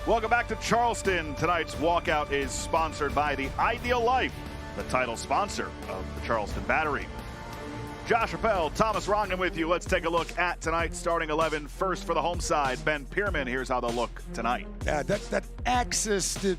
Welcome back to Charleston. Tonight's walkout is sponsored by The Ideal Life, the title sponsor of the Charleston Battery. Josh Appel, Thomas Rongden with you. Let's take a look at tonight's starting 11. First for the home side, Ben Pierman. Here's how they'll look tonight. Yeah, that axis, the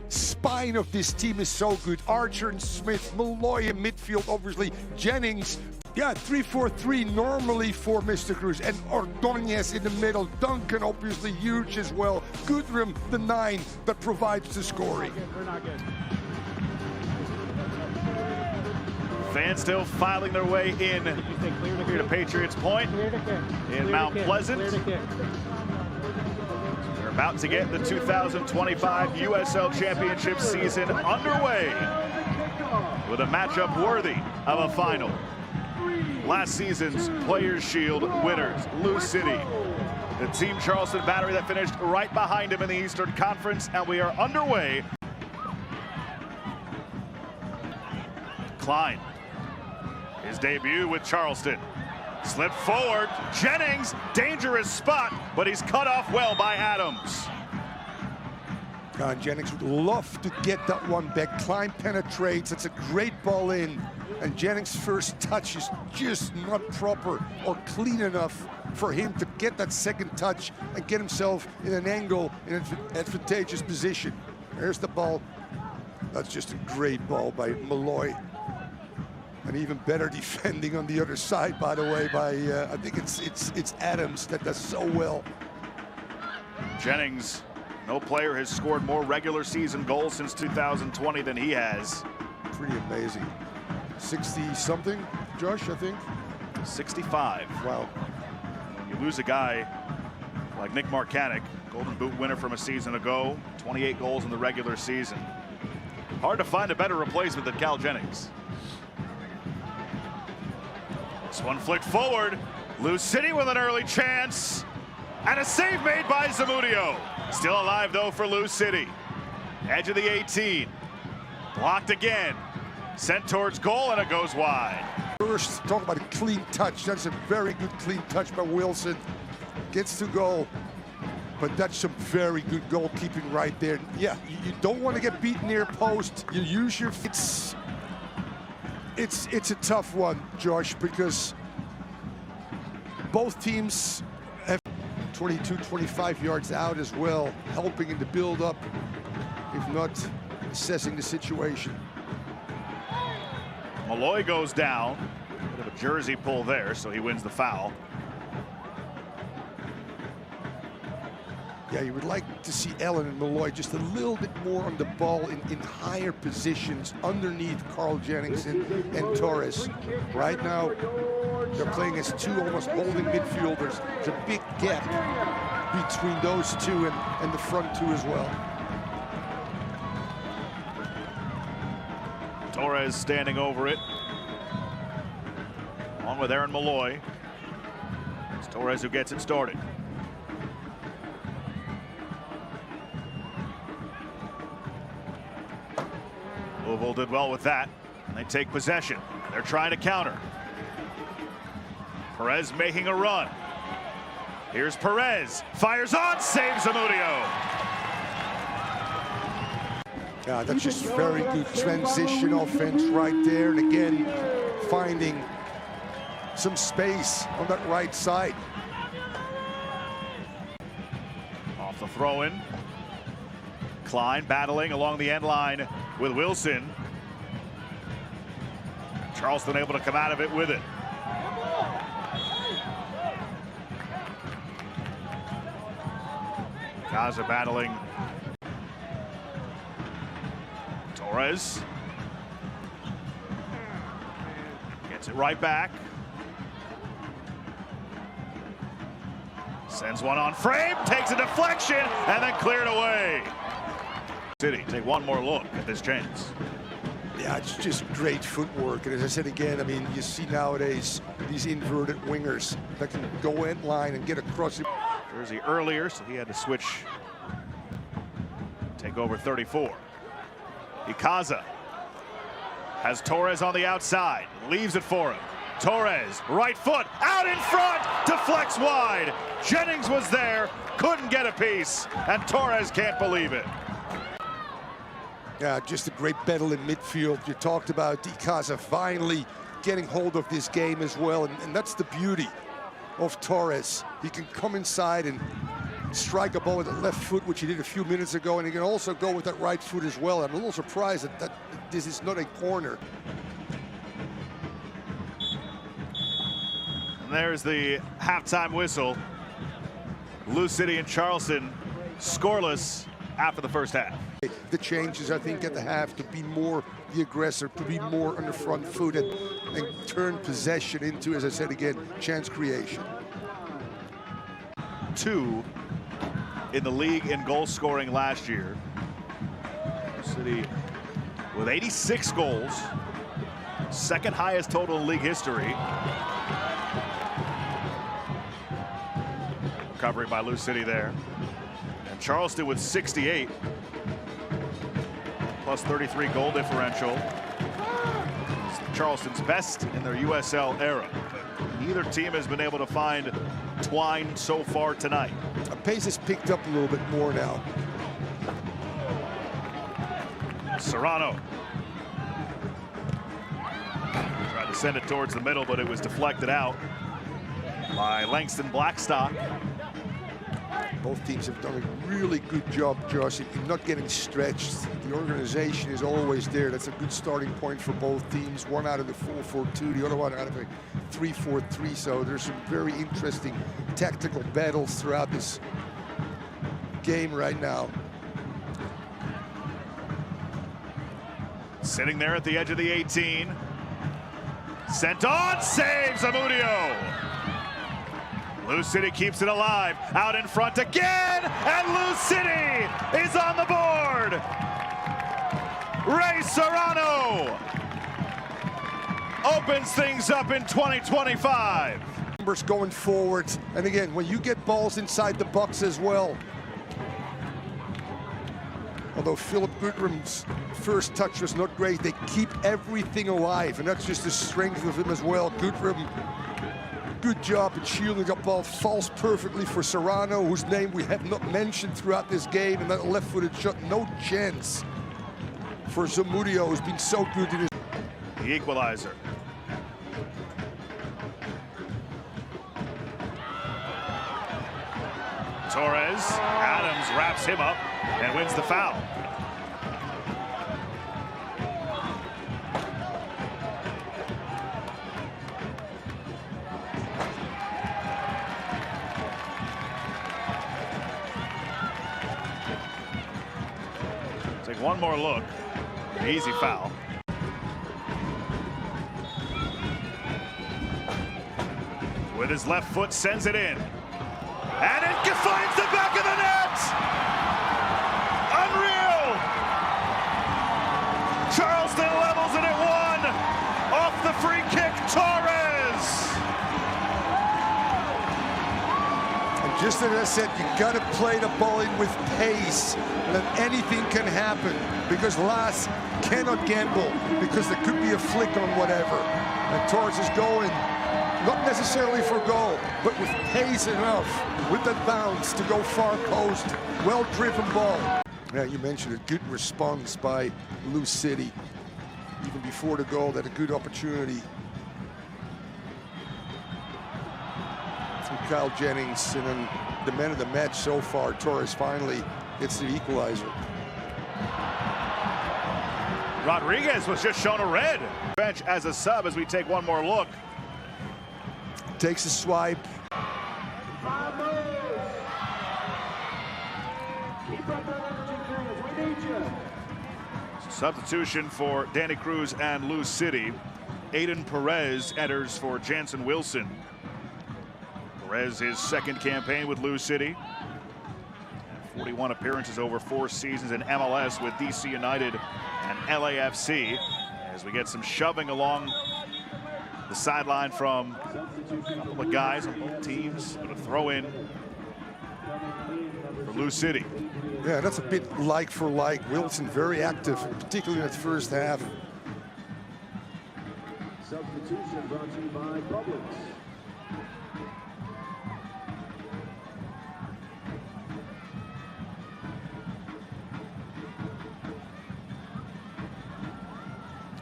spine of this team is so good. Archer and Smith, Malloy in midfield, obviously. Jennings, yeah, 3-4-3 normally for Mr. Cruz. And Ordonez in the middle. Duncan, obviously huge as well. Goodrum, the 9 that provides the scoring. We're not good. Fans still filing their way in here to Patriots Point in Mount Pleasant. We're about to get the 2025 USL Championship season underway with a matchup worthy of a final. Last season's Players' Shield winners, Louisville City. The Team Charleston Battery that finished right behind him in the Eastern Conference, and we are underway. Klein. His debut with Charleston. Slip forward, Jennings, dangerous spot, but he's cut off well by Adams. Jennings would love to get that one back. Klein penetrates, it's a great ball in. And Jennings' first touch is just not proper or clean enough for him to get that second touch and get himself in an angle, in an advantageous position. There's the ball. That's just a great ball by Malloy. And even better defending on the other side, by the way, by I think it's Adams that does so well. Jennings, no player has scored more regular season goals since 2020 than he has. Pretty amazing. 60-something, Josh, I think? 65. Wow. You lose a guy like Nick Marcanic, Golden Boot winner from a season ago, 28 goals in the regular season. Hard to find a better replacement than Cal Jennings. This one flicked forward. Louisville City with an early chance. And a save made by Zamudio. Still alive, though, for Louisville City. Edge of the 18. Blocked again. Sent towards goal, and it goes wide. First, talk about a clean touch. That's a very good clean touch by Wilson. Gets to goal. But that's some very good goalkeeping right there. Yeah, you don't want to get beat near post. You use your... It's a tough one, Josh, because both teams have 22, 25 yards out as well, helping in the build-up, if not assessing the situation. Malloy goes down. Bit of a jersey pull there, so he wins the foul. Yeah, you would like to see Allen and Malloy just a little bit more on the ball in higher positions underneath Carl Jennings and Torres. Right now, they're playing as two almost holding midfielders. There's a big gap between those two and the front two as well. Torres standing over it, along with Aaron Malloy. It's Torres who gets it started. Louisville did well with that, and they take possession. They're trying to counter. Perez making a run. Here's Perez, fires on, saves Zamudio. Yeah, that's just very good transition offense right there. And again, finding some space on that right side. Off the throw-in. Klein battling along the end line with Wilson. Charleston able to come out of it with it. Gaza battling. Torres gets it right back. Sends one on frame, takes a deflection, and then cleared away. City take one more look at this chance. Yeah, it's just great footwork. And as I said again, I mean, you see nowadays these inverted wingers that can go end line and get across. Jersey earlier, so he had to switch. Take over 34. Icaza has Torres on the outside, leaves it for him. Torres, right foot, out in front, deflects wide. Jennings was there, couldn't get a piece, and Torres can't believe it. Yeah, just a great battle in midfield. You talked about Icaza finally getting hold of this game as well, and that's the beauty of Torres. He can come inside and strike a ball with the left foot, which he did a few minutes ago, and he can also go with that right foot as well. I'm a little surprised that this is not a corner. And there's the halftime whistle. Louisville City and Charleston scoreless after the first half. The changes, I think, at the half to be more the aggressor, to be more on the front foot and turn possession into, as I said again, chance creation. 2 in the league in goal scoring last year. City with 86 goals, second highest total in league history. Recovery by Louisville City there. And Charleston with 68. Plus 33 goal differential. It's Charleston's best in their USL era. But neither team has been able to find twine so far tonight. Pace has picked up a little bit more now. Serrano tried to send it towards the middle, but it was deflected out by Langston Blackstock. Both teams have done a really good job, Josh, in not getting stretched. The organization is always there. That's a good starting point for both teams. One out of the 4-4-2, the other one out of a 3-4-3. So there's some very interesting tactical battles throughout this game right now. Sitting there at the edge of the 18. Sent on, saves Amudio. Louisville City keeps it alive, out in front again, and Louisville City is on the board. Ray Serrano opens things up in 2025. Numbers going forward, and again, when you get balls inside the box as well. Although Philip Gutram's first touch was not great, they keep everything alive, and that's just the strength of him as well. Gutram, good job at shielding that ball, falls perfectly for Serrano, whose name we have not mentioned throughout this game, and that left-footed shot, no chance for Zamudio, who's been so good in his... The equalizer. Torres, Adams wraps him up and wins the foul. Take one more look. Easy foul. With his left foot, sends it in. And it finds the back of the net! Unreal! Charleston levels it at 1. Off the free kick, Torres! And just as I said, you gotta play the ball in with pace, and then anything can happen, because Lass cannot gamble, because there could be a flick on whatever. And Torres is going, not necessarily for goal, but with pace enough, with that bounce to go far post. Well-driven ball. Yeah, you mentioned a good response by Louisville City. Even before the goal, they had a good opportunity from Kyle Jennings, and then the man of the match so far, Torres, finally gets the equalizer. Rodriguez was just shown a red. Bench as a sub as we take one more look. Takes a swipe. Substitution for Danny Cruz and Louisville City. Aiden Perez enters for Jansen Wilson. Perez, his second campaign with Louisville City. 41 appearances over 4 seasons in MLS with DC United and LAFC. As we get some shoving along the sideline from a couple of guys on both teams. Going to throw in for Louisville City. Yeah, that's a bit like for like. Wilson very active, particularly in that first half. Substitution brought to you by Publix.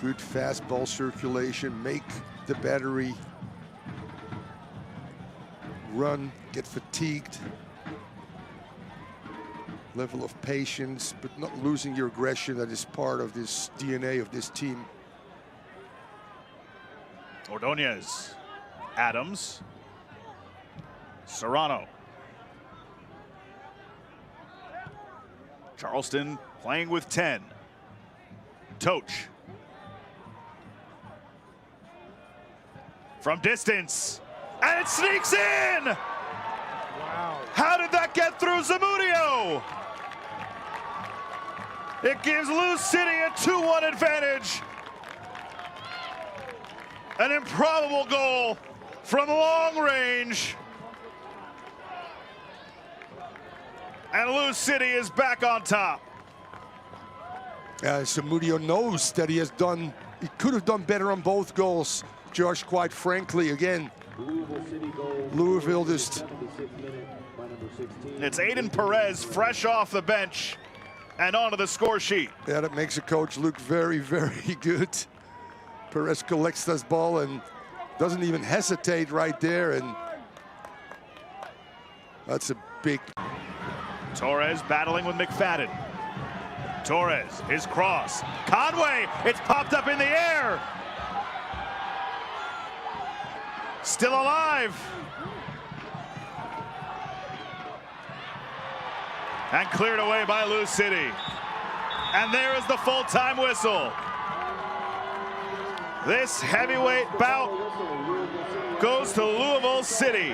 Good fast ball circulation, make the battery run, get fatigued. Level of patience, but not losing your aggression. That is part of this DNA of this team. Ordonez, Adams, Serrano. Charleston playing with 10. Toch. From distance, and it sneaks in! Wow. How did that get through Zamudio? It gives Louisville City a 2-1 advantage. An improbable goal from long range. And Louisville City is back on top. Zamudio knows that he could have done better on both goals, Josh, quite frankly. Again, Louisville just... It's Aiden Perez fresh off the bench and onto the score sheet. Yeah, that makes the coach look very, very good. Perez collects this ball and doesn't even hesitate right there, and that's a big... Torres battling with McFadden. Torres, his cross. Conway, it's popped up in the air. Still alive. And cleared away by Louisville City. And there is the full-time whistle. This heavyweight bout goes to Louisville City.